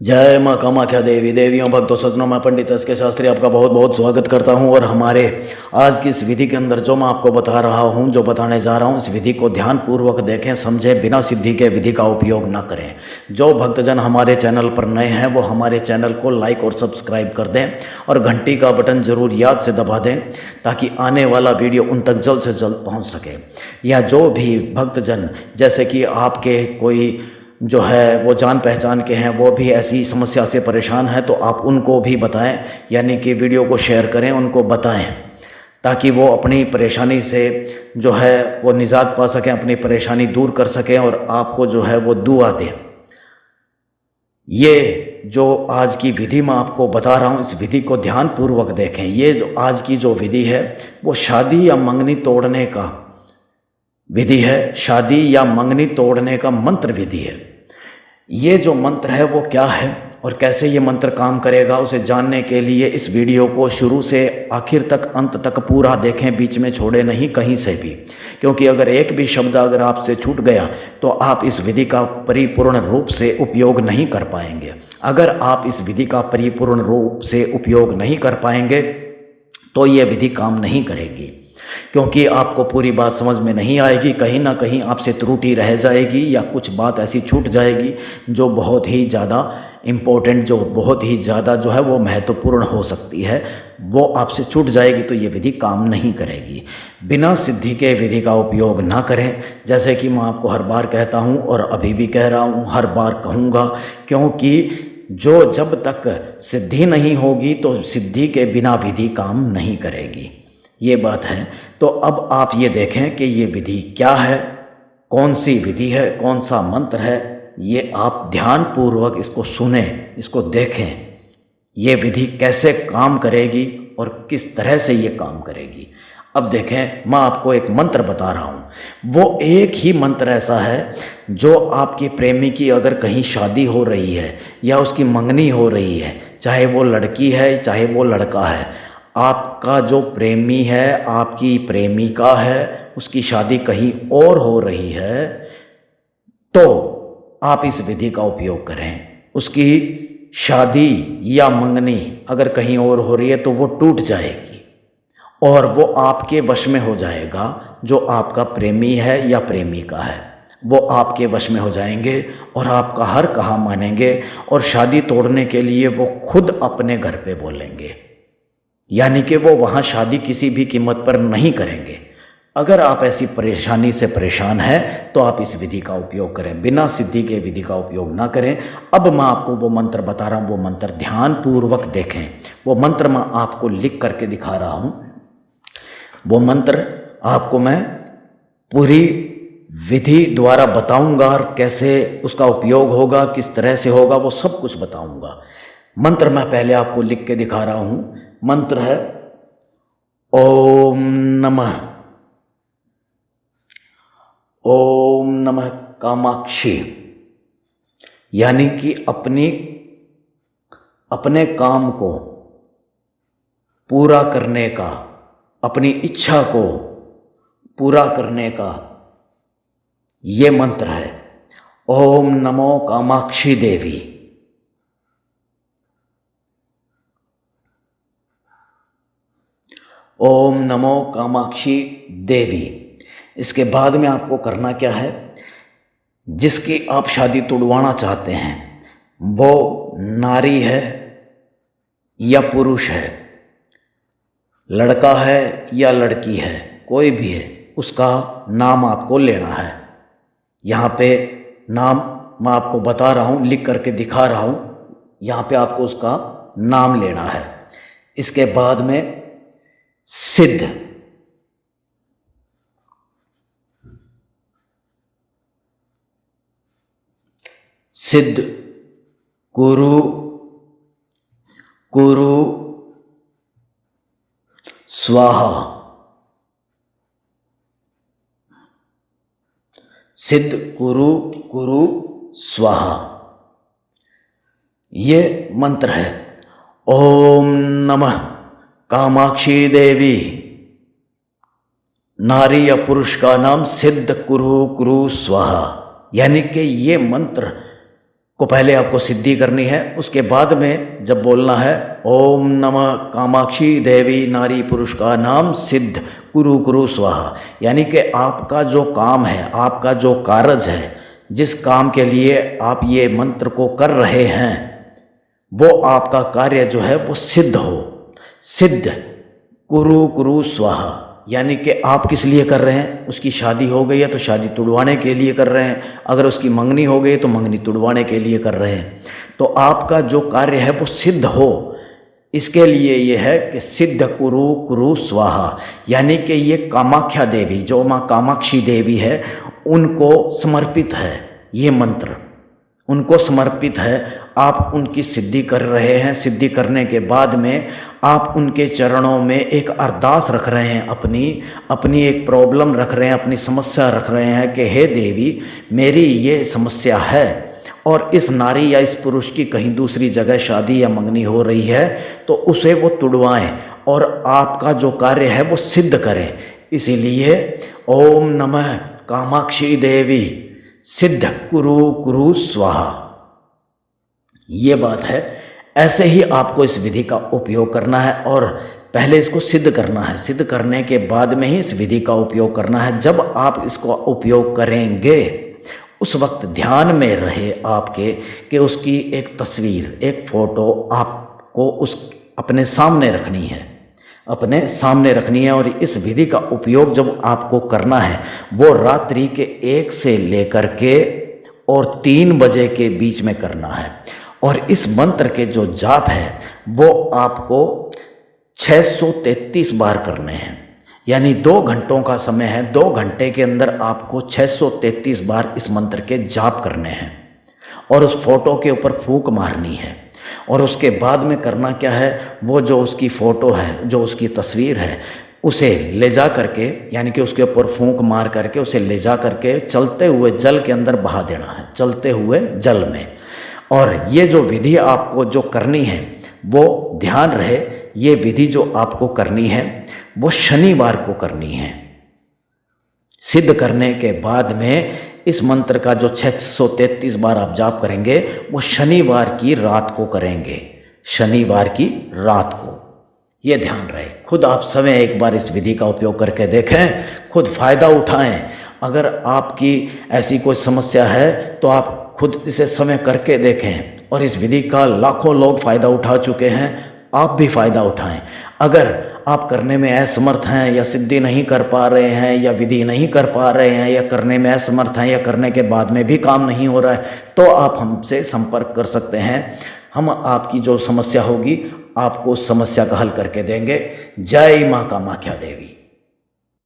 जय माँ कामाख्या देवी देवियों भक्तों सज्जनों, मैं पंडित एस के शास्त्री आपका बहुत बहुत स्वागत करता हूँ। और हमारे आज की इस विधि के अंदर जो मैं आपको बता रहा हूँ, जो बताने जा रहा हूँ, इस विधि को ध्यानपूर्वक देखें, समझें, बिना सिद्धि के विधि का उपयोग न करें। जो भक्तजन हमारे चैनल पर नए हैं वो हमारे चैनल को लाइक और सब्सक्राइब कर दें और घंटी का बटन जरूर याद से दबा दें ताकि आने वाला वीडियो उन तक जल्द से जल्द पहुँच सके। या जो भी भक्तजन जैसे कि आपके कोई जो है वो जान पहचान के हैं, वो भी ऐसी समस्या से परेशान है, तो आप उनको भी बताएं, यानी कि वीडियो को शेयर करें, उनको बताएं ताकि वो अपनी परेशानी से जो है वो निजात पा सकें, अपनी परेशानी दूर कर सकें और आपको जो है वो दुआ दें। ये जो आज की विधि मैं आपको बता रहा हूँ, इस विधि को ध्यानपूर्वक देखें। ये जो आज की जो विधि है वो शादी या मंगनी तोड़ने का विधि है, शादी या मंगनी तोड़ने का मंत्र विधि है। ये जो मंत्र है वो क्या है और कैसे ये मंत्र काम करेगा, उसे जानने के लिए इस वीडियो को शुरू से आखिर तक, अंत तक पूरा देखें, बीच में छोड़े नहीं कहीं से भी, क्योंकि अगर एक भी शब्द अगर आपसे छूट गया तो आप इस विधि का परिपूर्ण रूप से उपयोग नहीं कर पाएंगे। अगर आप इस विधि का परिपूर्ण रूप से उपयोग नहीं कर पाएंगे तो ये विधि काम नहीं करेगी, क्योंकि आपको पूरी बात समझ में नहीं आएगी, कहीं ना कहीं आपसे त्रुटि रह जाएगी या कुछ बात ऐसी छूट जाएगी जो बहुत ही ज़्यादा इम्पोर्टेंट, जो बहुत ही ज़्यादा जो है वो महत्वपूर्ण हो सकती है, वो आपसे छूट जाएगी, तो ये विधि काम नहीं करेगी। बिना सिद्धि के विधि का उपयोग ना करें, जैसे कि मैं आपको हर बार कहता हूँ और अभी भी कह रहा हूँ, हर बार कहूँगा, क्योंकि जब तक सिद्धि नहीं होगी तो सिद्धि के बिना विधि काम नहीं करेगी, ये बात है। तो अब आप ये देखें कि ये विधि क्या है, कौन सी विधि है, कौन सा मंत्र है, ये आप ध्यानपूर्वक इसको सुने, इसको देखें, ये विधि कैसे काम करेगी और किस तरह से ये काम करेगी। अब देखें, मैं आपको एक मंत्र बता रहा हूँ, वो एक ही मंत्र ऐसा है जो आपकी प्रेमी की अगर कहीं शादी हो रही है या उसकी मंगनी हो रही है, चाहे वो लड़की है चाहे वो लड़का है, आपका जो प्रेमी है, आपकी प्रेमिका है, उसकी शादी कहीं और हो रही है, तो आप इस विधि का उपयोग करें। उसकी शादी या मंगनी अगर कहीं और हो रही है तो वो टूट जाएगी और वो आपके वश में हो जाएगा। जो आपका प्रेमी है या प्रेमिका है वो आपके वश में हो जाएंगे और आपका हर कहा मानेंगे और शादी तोड़ने के लिए वो खुद अपने घर पे बोलेंगे, यानी कि वो वहाँ शादी किसी भी कीमत पर नहीं करेंगे। अगर आप ऐसी परेशानी से परेशान हैं तो आप इस विधि का उपयोग करें, बिना सिद्धि के विधि का उपयोग ना करें। अब मैं आपको वो मंत्र बता रहा हूँ, वो मंत्र ध्यानपूर्वक देखें। वो मंत्र मैं आपको लिख करके दिखा रहा हूँ। वो मंत्र आपको मैं पूरी विधि द्वारा बताऊंगा और कैसे उसका उपयोग होगा, किस तरह से होगा, वो सब कुछ बताऊंगा। मंत्र मैं पहले आपको लिख के दिखा रहा हूँ। मंत्र है ओम नमः कामाक्षी, यानी कि अपने काम को पूरा करने का, अपनी इच्छा को पूरा करने का ये मंत्र है। ओम नमो कामाक्षी देवी। ओम नमो कामाक्षी देवी। इसके बाद में आपको करना क्या है, जिसकी आप शादी तुड़वाना चाहते हैं वो नारी है या पुरुष है, लड़का है या लड़की है, कोई भी है, उसका नाम आपको लेना है। यहाँ पे नाम मैं आपको बता रहा हूँ, लिख करके दिखा रहा हूँ, यहाँ पे आपको उसका नाम लेना है। इसके बाद में सिद्ध, सिद्ध कुरु कुरु स्वाहा, सिद्ध कुरु कुरु स्वाहा, ये मंत्र है। ओम नमः कामाक्षी देवी। नारी या पुरुष का नाम सिद्ध कुरु कुरु स्वाहा, यानी कि ये मंत्र को पहले आपको सिद्धि करनी है। उसके बाद में जब बोलना है ओम नमः कामाक्षी देवी नारी पुरुष का नाम सिद्ध कुरु कुरु स्वाहा, यानी कि आपका जो काम है, आपका जो कारज है, जिस काम के लिए आप ये मंत्र को कर रहे हैं, वो आपका कार्य जो है वो सिद्ध हो। सिद्ध कुरु कुरु स्वाहा, यानी कि आप किस लिए कर रहे हैं? उसकी शादी हो गई है तो शादी तुड़वाने के लिए कर रहे हैं, अगर उसकी मंगनी हो गई तो मंगनी तुड़वाने के लिए कर रहे हैं। तो आपका जो कार्य है वो सिद्ध हो, इसके लिए ये है कि सिद्ध कुरु कुरु स्वाहा, यानी कि ये कामाख्या देवी, जो माँ कामाक्षी देवी है, उनको समर्पित है ये मंत्र, उनको समर्पित है। आप उनकी सिद्धि कर रहे हैं। सिद्धि करने के बाद में आप उनके चरणों में एक अरदास रख रहे हैं, अपनी एक प्रॉब्लम रख रहे हैं, अपनी समस्या रख रहे हैं कि हे देवी, मेरी ये समस्या है और इस नारी या इस पुरुष की कहीं दूसरी जगह शादी या मंगनी हो रही है, तो उसे वो तुड़वाएं और आपका जो कार्य है वो सिद्ध करें। इसीलिए ओम नमः कामाक्षी देवी सिद्ध कुरु कुरु स्वाहा, ये बात है। ऐसे ही आपको इस विधि का उपयोग करना है और पहले इसको सिद्ध करना है। सिद्ध करने के बाद में ही इस विधि का उपयोग करना है। जब आप इसको उपयोग करेंगे उस वक्त ध्यान में रहे आपके कि उसकी एक तस्वीर, एक फ़ोटो आपको अपने सामने रखनी है, अपने सामने रखनी है। और इस विधि का उपयोग जब आपको करना है वो रात्रि के 1 से लेकर के और 3 बजे के बीच में करना है। और इस मंत्र के जो जाप है वो आपको 633 बार करने हैं, यानी 2 घंटों का समय है। 2 घंटे के अंदर आपको 633 बार इस मंत्र के जाप करने हैं और उस फोटो के ऊपर फूंक मारनी है। और उसके बाद में करना क्या है, वो जो उसकी फ़ोटो है, जो उसकी तस्वीर है, उसे ले जा करके, यानी कि उसके ऊपर फूंक मार करके उसे ले जा करके चलते हुए जल के अंदर बहा देना है, चलते हुए जल में। और ये जो विधि आपको जो करनी है वो ध्यान रहे, ये विधि जो आपको करनी है वो शनिवार को करनी है। सिद्ध करने के बाद में इस मंत्र का जो 633 बार आप जाप करेंगे वो शनिवार की रात को करेंगे, शनिवार की रात को। ये ध्यान रहे। खुद आप समय एक बार इस विधि का उपयोग करके देखें, खुद फ़ायदा उठाएं। अगर आपकी ऐसी कोई समस्या है तो आप खुद इसे समय करके देखें और इस विधि का लाखों लोग फ़ायदा उठा चुके हैं, आप भी फ़ायदा उठाएं। अगर आप करने में असमर्थ हैं या सिद्धि नहीं कर पा रहे हैं या विधि नहीं कर पा रहे हैं या करने में असमर्थ हैं या करने के बाद में भी काम नहीं हो रहा है, तो आप हमसे संपर्क कर सकते हैं। हम आपकी जो समस्या होगी आपको उस समस्या का हल करके देंगे। जय माँ कामाख्या देवी।